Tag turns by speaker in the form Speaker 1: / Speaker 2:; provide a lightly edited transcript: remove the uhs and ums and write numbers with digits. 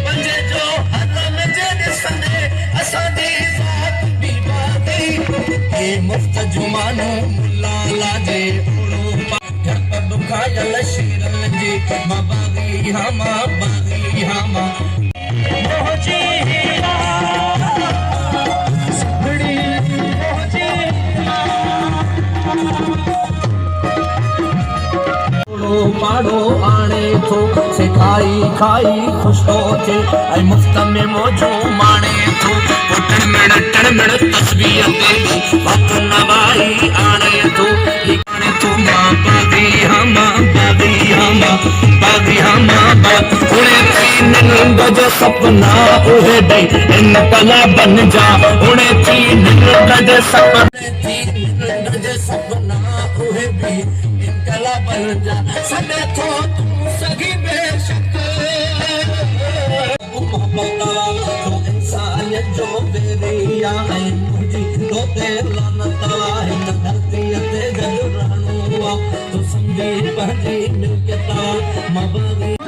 Speaker 1: पंजे जो हरम जे संदे असांजी ज़ात बि बाग़ी ये मुफ़्त जुमानो मुल्ला लाजे ओड़ो घर दुखायल शेरन जी मां बाग़ी हाँ मां मोहजी हीरा सुखड़ी मोहजी पाड़ो आने थो से खाई खुश थो थे ऐं मुफ़्त में मौजू माणे थो टणमण तस्वीर ते वक़्त नवाई आणे थो मां बाग़ी हाँ मां उणे थी निंड जो सपना उहे ॾई इन कला बन जा उणे थी निंड जे सपना उहे बि इन कला बन जा सॾे थो तूं सगी बेशक इंसानियत जो बेरिया ऐं मुंहिंजी दिलो ते लानत आहे हिन धरतीअ ते गॾु रहणो आहे तूं सम्झी पंहिंजी मिल्कियत मां बाग़ी